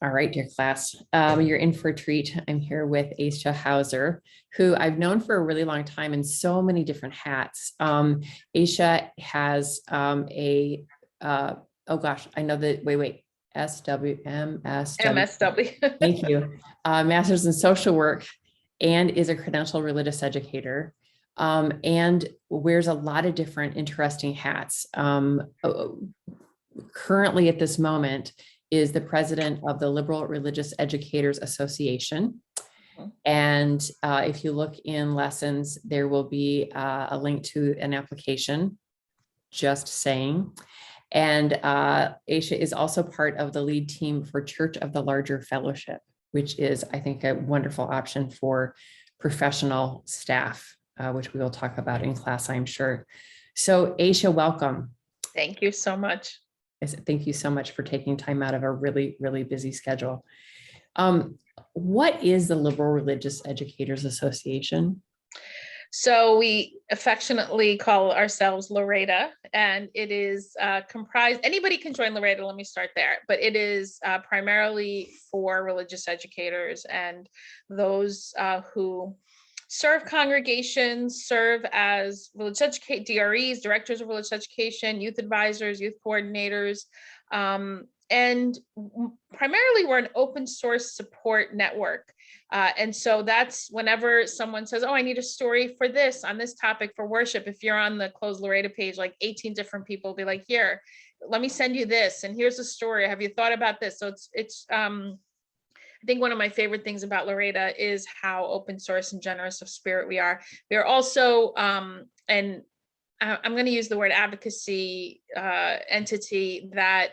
All right, dear class, you're in for a treat. I'm here with Aisha Hauser, who I've known for a really long time in so many different hats. Aisha has oh gosh, I know that, wait, SWMSW. MSW. Thank you. Master's in social work and is a credentialed religious educator, and wears a lot of different interesting hats. Currently at this moment is the president of the Liberal Religious Educators Association. And if you look in lessons, there will be a link to an application, just saying. And Aisha is also part of the lead team for Church of the Larger Fellowship, which is, I think, a wonderful option for professional staff, which we will talk about in class, I'm sure. So Aisha, welcome. Thank you so much. Thank you so much for taking time out of a really, really busy schedule. What is the Liberal Religious Educators Association? So we affectionately call ourselves Loretta, and it is comprised, anybody can join Loretta, let me start there, but it is primarily for religious educators and those who serve congregations, serve as religious educate DREs, directors of religious education, youth advisors, youth coordinators, and primarily we're an open source support network. And so that's whenever someone says, oh, I need a story for this on this topic for worship. If you're on the Closed Loretta page, like 18 different people will be like, here, let me send you this. And here's a story. Have you thought about this? So it's I think one of my favorite things about Loretta is how open source and generous of spirit we are. We are also, and I'm going to use the word advocacy entity that,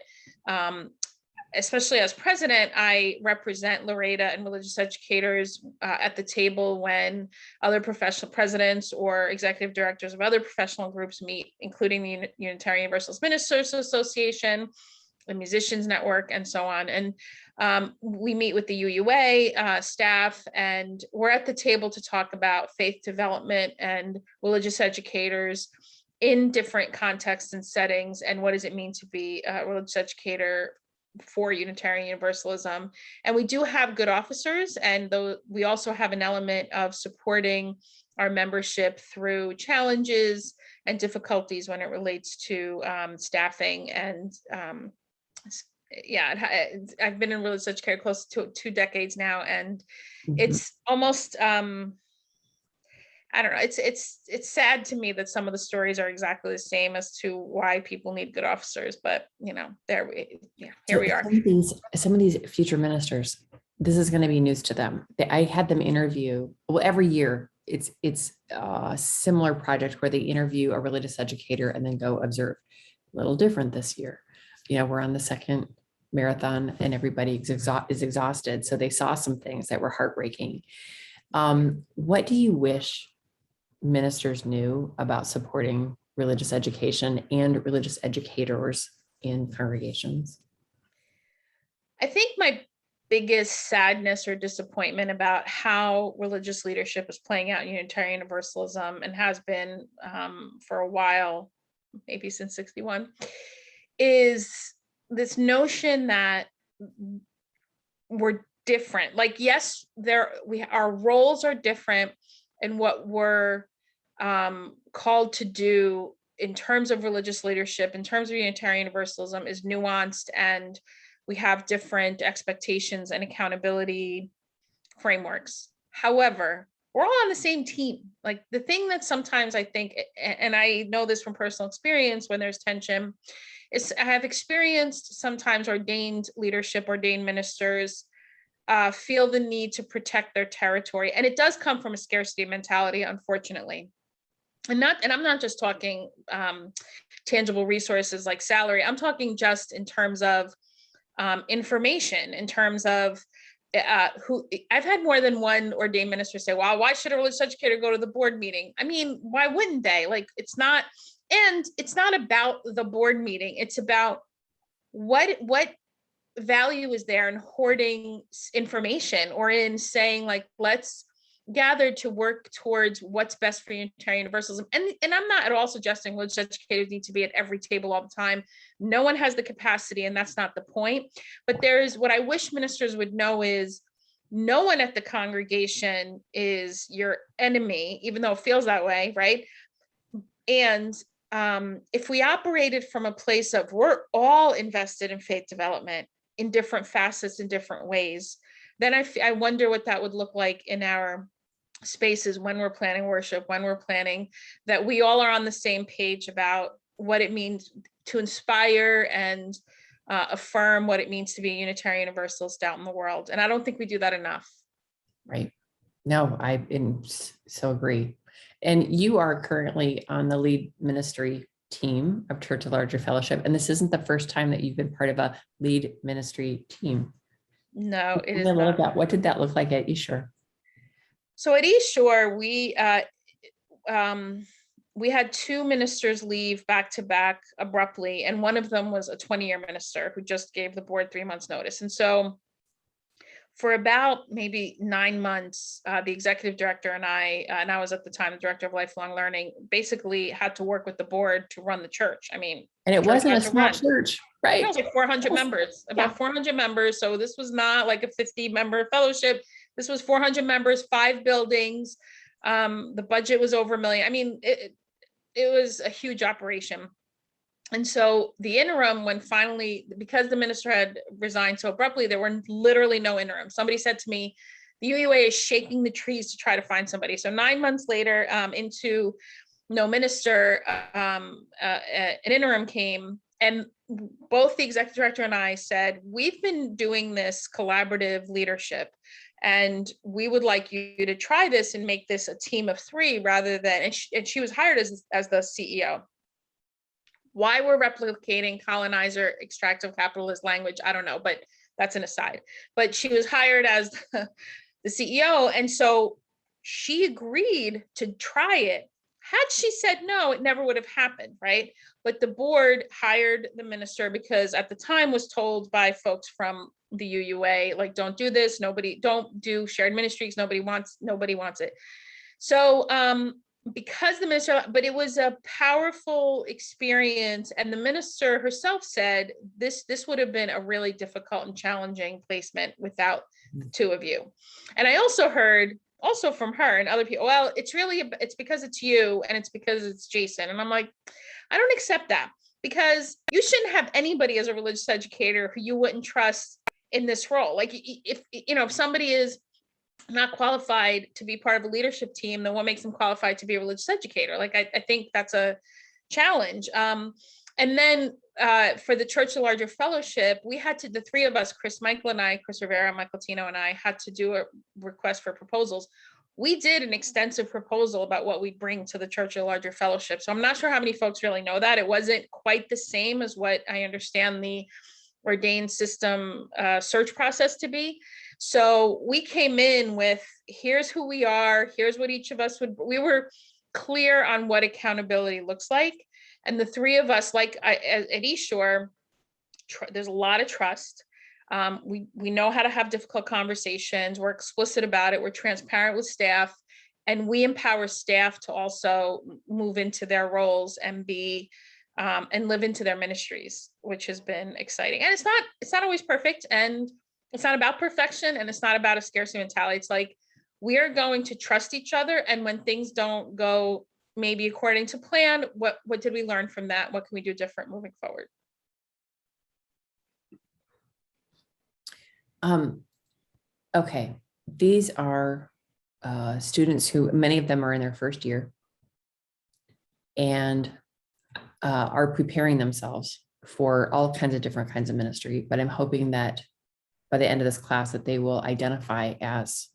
especially as president, I represent Loretta and religious educators at the table when other professional presidents or executive directors of other professional groups meet, including the Unitarian Universalist Ministers Association, the Musicians Network, and so on. And we meet with the UUA staff, and we're at the table to talk about faith development and religious educators in different contexts and settings, and what does it mean to be a religious educator for Unitarian Universalism. And we do have good officers, and though we also have an element of supporting our membership through challenges and difficulties when it relates to staffing. And yeah, I've been in religious education close to 2 decades now, and it's almost I don't know, it's sad to me that some of the stories are exactly the same as to why people need good officers, but here we are. Some of these future ministers, this is going to be news to them. I had them interview, well, every year it's a similar project where they interview a religious educator and then go observe. A little different this year. We're on the second marathon and everybody is exhausted. So they saw some things that were heartbreaking. What do you wish ministers knew about supporting religious education and religious educators in congregations? I think my biggest sadness or disappointment about how religious leadership is playing out in Unitarian Universalism, and has been for a while, maybe since 61, is this notion that we're different. Like, yes, our roles are different, and what we're called to do in terms of religious leadership, in terms of Unitarian Universalism, is nuanced, and we have different expectations and accountability frameworks. However, we're all on the same team. Like, the thing that sometimes I think, and I know this from personal experience, when there's tension, is I have experienced sometimes ordained leadership, ordained ministers feel the need to protect their territory. And it does come from a scarcity mentality, unfortunately. And I'm not just talking tangible resources like salary. I'm talking just in terms of information, in terms of who I've had more than one ordained minister say, wow, why should a religious educator go to the board meeting? I mean, why wouldn't they? Like, it's not about the board meeting. It's about what value is there in hoarding information, or in saying, like, let's gathered to work towards what's best for Unitarian Universalism. And I'm not at all suggesting religious educators need to be at every table all the time. No one has the capacity, and that's not the point. But there's what I wish ministers would know is no one at the congregation is your enemy, even though it feels that way, right? And if we operated from a place of we're all invested in faith development in different facets, in different ways, then I wonder what that would look like in our spaces when we're planning worship, when we're planning, that we all are on the same page about what it means to inspire and affirm what it means to be a Unitarian Universalist out in the world. And I don't think we do that enough. Right. No, so agree. And you are currently on the lead ministry team of Church of Larger Fellowship. And this isn't the first time that you've been part of a lead ministry team. No, it is a little not. bit. What did that look like at Eastshore? So at Eastshore, we had two ministers leave back to back abruptly, and one of them was a 20-year minister who just gave the board 3 months notice. And so for about maybe 9 months, the executive director and I was at the time the director of lifelong learning, basically had to work with the board to run the church. I mean, and it wasn't a has to small run. church, right? It was like 400 members, about Yeah. 400 members. So this was not like a 50-member fellowship. This was 400 members, 5 buildings. The budget was over $1 million. I mean, it was a huge operation. And so the interim, when finally, because the minister had resigned so abruptly, there were literally no interim. Somebody said to me, the UUA is shaking the trees to try to find somebody. So 9 months later, into no minister, an interim came, and both the executive director and I said, we've been doing this collaborative leadership, and we would like you to try this and make this a team of 3 rather than, and she was hired as the CEO. Why we're replicating colonizer extractive capitalist language, I don't know, but that's an aside. But she was hired as the CEO. And so she agreed to try it. Had she said no, it never would have happened, right? But the board hired the minister because at the time was told by folks from the UUA, like, don't do this, don't do shared ministries, nobody wants it. So because the minister, but it was a powerful experience. And the minister herself said, this would have been a really difficult and challenging placement without the 2 of you. And I also heard from her and other people, well, it's because it's you and it's because it's Jason. And I'm like, I don't accept that, because you shouldn't have anybody as a religious educator who you wouldn't trust in this role. Like, if somebody is not qualified to be part of a leadership team, then what makes them qualified to be a religious educator? Like, I think that's a challenge. And then for the Church of Larger Fellowship, we had to, the 3 of us, Chris Rivera, Michael Tino, and I had to do a request for proposals. We did an extensive proposal about what we bring to the Church of Larger Fellowship. So I'm not sure how many folks really know that. It wasn't quite the same as what I understand the ordained system search process to be. So we came in with, here's who we are, here's what each of us we were clear on what accountability looks like. And the 3 of us, like at Eastshore, there's a lot of trust. We know how to have difficult conversations. We're explicit about it. We're transparent with staff, and we empower staff to also move into their roles and be and live into their ministries, which has been exciting. And it's not always perfect, and it's not about perfection, and it's not about a scarcity mentality. It's like, we are going to trust each other, and when things don't go maybe according to plan, what did we learn from that? What can we do different moving forward? Okay, these are students who, many of them are in their first year and are preparing themselves for all kinds of different kinds of ministry. But I'm hoping that by the end of this class that they will identify as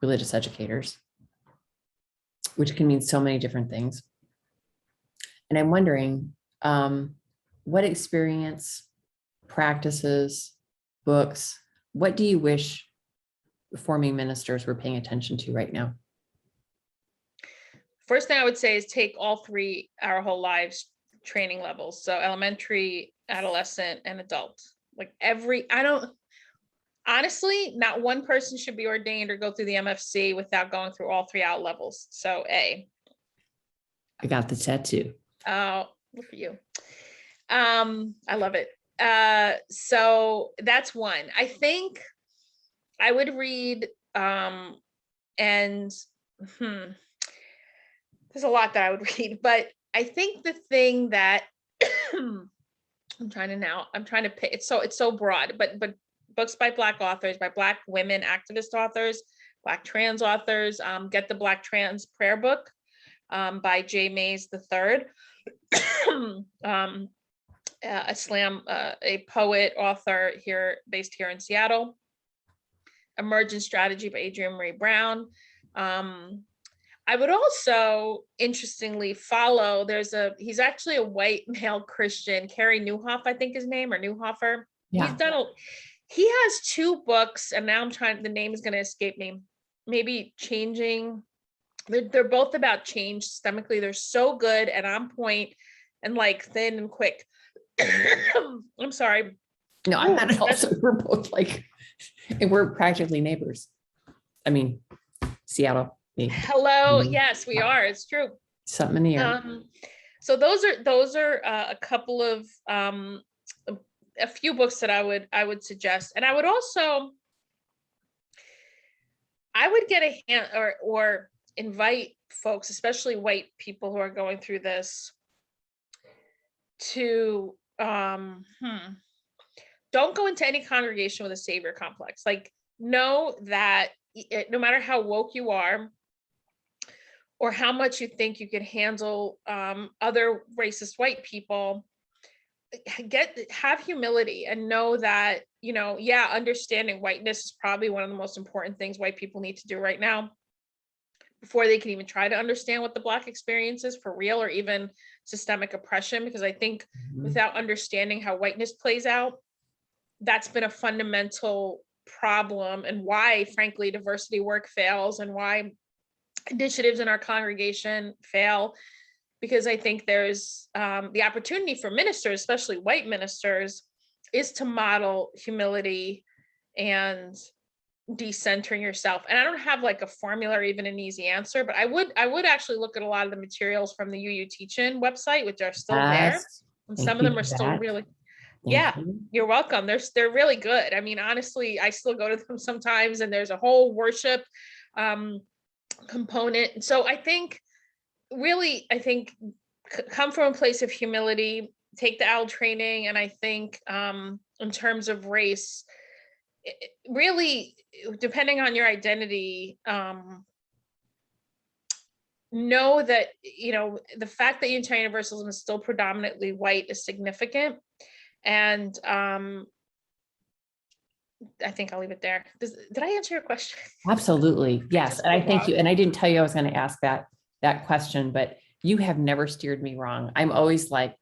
religious educators, which can mean so many different things. And I'm wondering what experience, practices, books, what do you wish forming ministers were paying attention to right now? First thing I would say is take all 3 our whole lives training levels. So elementary, adolescent, and adult. Like Honestly, not one person should be ordained or go through the MFC without going through all 3 out levels. So A. I got the tattoo. Oh, look for you. I love it. So that's one. I think I would read, and there's a lot that I would read, but I think the thing that I'm trying to pick, it's so broad, but books by Black authors, by Black women activist authors, Black trans authors, Get the Black Trans Prayer Book, by J. Mays III, a poet, author based here in Seattle. Emergent Strategy by Adrienne Maree Brown. I would also interestingly follow, he's actually a white male Christian, Carey Nieuwhof, I think his name, or Nieuwhofer. Yeah. He has 2 books, and now the name is going to escape me. Maybe Changing. They're both about change systemically. They're so good and on point and like thin and quick. I'm sorry. No, I'm not also, we're both like, and we're practically neighbors. I mean, Seattle. Hello. Yes, we are. It's true. Something in the air. So those are a couple of a few books that I would suggest, and I would get a hand or invite folks, especially white people who are going through this, to don't go into any congregation with a savior complex. Like, know that no matter how woke you are or how much you think you can handle other racist white people, have humility and know that, understanding whiteness is probably one of the most important things white people need to do right now before they can even try to understand what the Black experience is for real, or even systemic oppression. Because I think without understanding how whiteness plays out, that's been a fundamental problem, and why, frankly, diversity work fails and why initiatives in our congregation fail. Because I think there's the opportunity for ministers, especially white ministers, is to model humility and decentering yourself. And I don't have like a formula or even an easy answer, but I would actually look at a lot of the materials from the UU Teach-In website, which are still there. And some of them are still really, you're welcome. They're really good. I mean, honestly, I still go to them sometimes, and there's a whole worship component. So I think come from a place of humility, take the OWL training. And I think in terms of race, really, depending on your identity, know that, the fact that Unitarian Universalism is still predominantly white is significant. And I think I'll leave it there. Did I answer your question? Absolutely. Yes. And I thank you. And I didn't tell you I was going to ask that question, but you have never steered me wrong. I'm always like,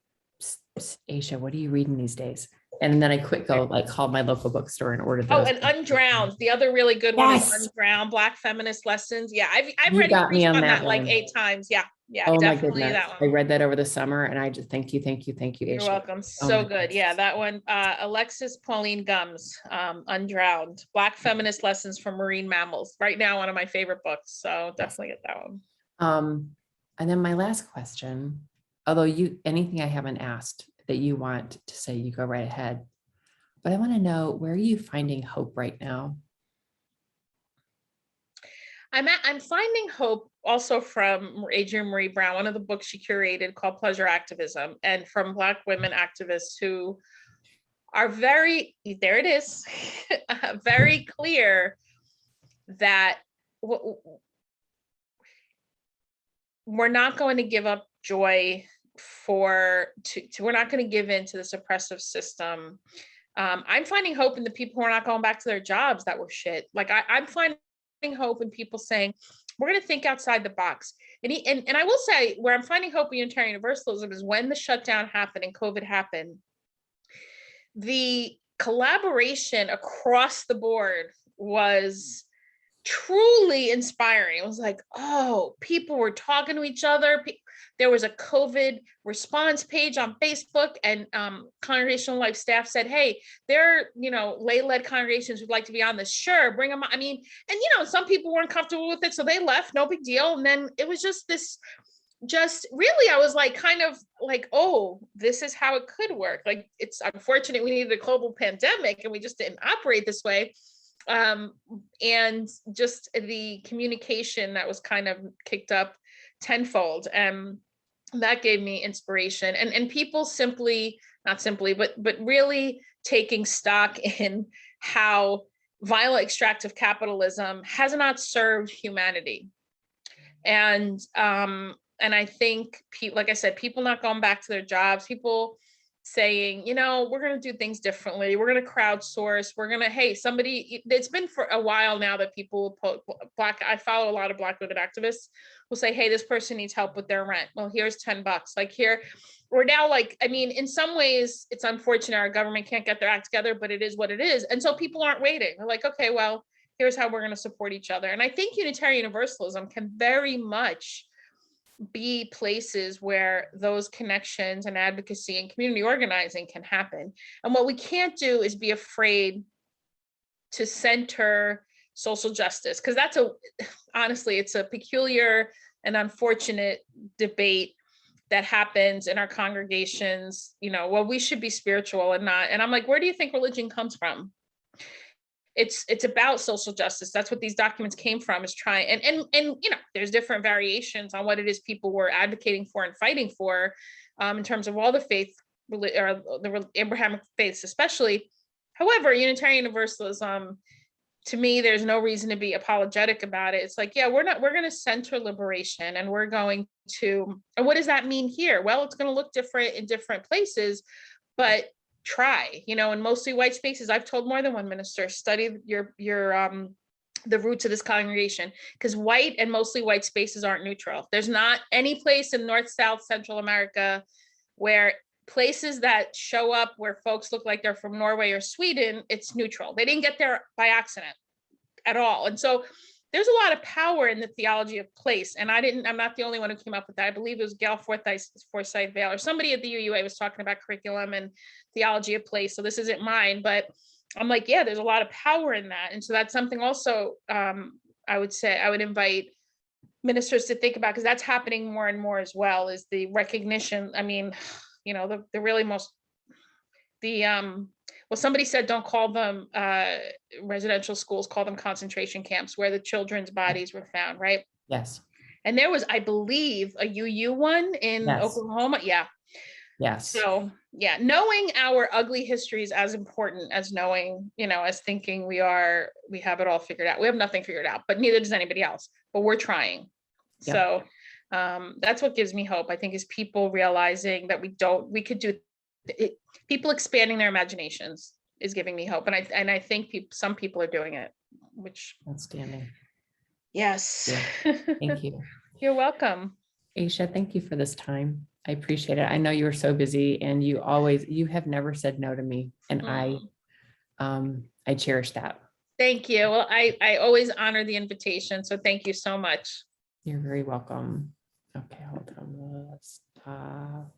Aisha, what are you reading these days? And then I call my local bookstore and order those. Oh, and Undrowned, the other really good one is Undrowned, Black Feminist Lessons. Yeah, I've read on that like 8 times. Yeah, oh definitely my goodness. that one. I read that over the summer, and I just thank you, Aisha. You're welcome. So good. Goodness. Yeah, that one. Alexis Pauline Gumbs, Undrowned, Black Feminist Lessons from Marine Mammals. Right now, one of my favorite books. So definitely get that one. And then my last question, although anything I haven't asked that you want to say, you go right ahead. But I want to know, where are you finding hope right now? I'm finding hope also from Adrienne Maree Brown, one of the books she curated called Pleasure Activism, and from Black women activists who are very clear that we're not going to give up joy we're not going to give in to this oppressive system. I'm finding hope in the people who are not going back to their jobs that were shit. Like I'm finding hope in people saying, we're going to think outside the box. And I will say, where I'm finding hope in Unitarian Universalism is when the shutdown happened and COVID happened, the collaboration across the board was truly inspiring. It was like, oh, people were talking to each other. there was a COVID response page on Facebook, and Congregational Life staff said, hey, there are, lay-led congregations who'd like to be on this. Sure, bring them on. I mean, and some people weren't comfortable with it, so they left, no big deal. And then it was just really, I was like, kind of like, oh, this is how it could work. Like, it's unfortunate we needed a global pandemic and we just didn't operate this way. And just the communication that was kind of kicked up tenfold. And that gave me inspiration, and people not simply, but really taking stock in how violent extractive capitalism has not served humanity. And I think, like I said, people not going back to their jobs, people saying, we're going to do things differently. We're going to crowdsource. We're going to, hey, somebody, it's been for a while now that people I follow a lot of Black women activists will say, hey, this person needs help with their rent. Well, here's $10. Like, here, we're now like, I mean, in some ways it's unfortunate our government can't get their act together, but it is what it is. And so people aren't waiting. They're like, okay, well, here's how we're going to support each other. And I think Unitarian Universalism can very much be places where those connections and advocacy and community organizing can happen. And what we can't do is be afraid to center social justice, because honestly, it's a peculiar and unfortunate debate that happens in our congregations. Well, we should be spiritual and not. And I'm like, where do you think religion comes from? It's about social justice. That's what these documents came from, is trying, and there's different variations on what it is people were advocating for and fighting for, in terms of all the faith, or the Abrahamic faiths especially. However, Unitarian Universalism, to me, there's no reason to be apologetic about it. It's like, yeah, we're going to center liberation, and we're going to, and what does that mean here? Well, it's going to look different in different places, but try, in mostly white spaces. I've told more than one minister, study your the roots of this congregation, because white and mostly white spaces aren't neutral. There's not any place in North, South, Central America where places that show up where folks look like they're from Norway or Sweden, it's neutral. They didn't get there by accident at all. And so there's a lot of power in the theology of place. And I'm not the only one who came up with that. I believe it was Gail Forsyth Vale or somebody at the UUA was talking about curriculum and theology of place. So this isn't mine, but I'm like, yeah, there's a lot of power in that. And so that's something also, I would say I would invite ministers to think about, because that's happening more and more as well, is the recognition. I mean, the really most, well, somebody said, don't call them residential schools, call them concentration camps, where the children's bodies were found, right? Yes. And there was, I believe, a UU one in Oklahoma. Yeah. Yes. So yeah, knowing our ugly history is as important as knowing, as thinking we have it all figured out. We have nothing figured out, but neither does anybody else, but we're trying. Yep. So that's what gives me hope, I think, is people realizing that we could do it. People expanding their imaginations is giving me hope. And I think some people are doing it, which outstanding. Yes. Yeah. Thank you. You're welcome. Aisha, thank you for this time. I appreciate it. I know you were so busy, and you have never said no to me. And I cherish that. Thank you. Well, I always honor the invitation. So thank you so much. You're very welcome. Okay, hold on. Let's stop.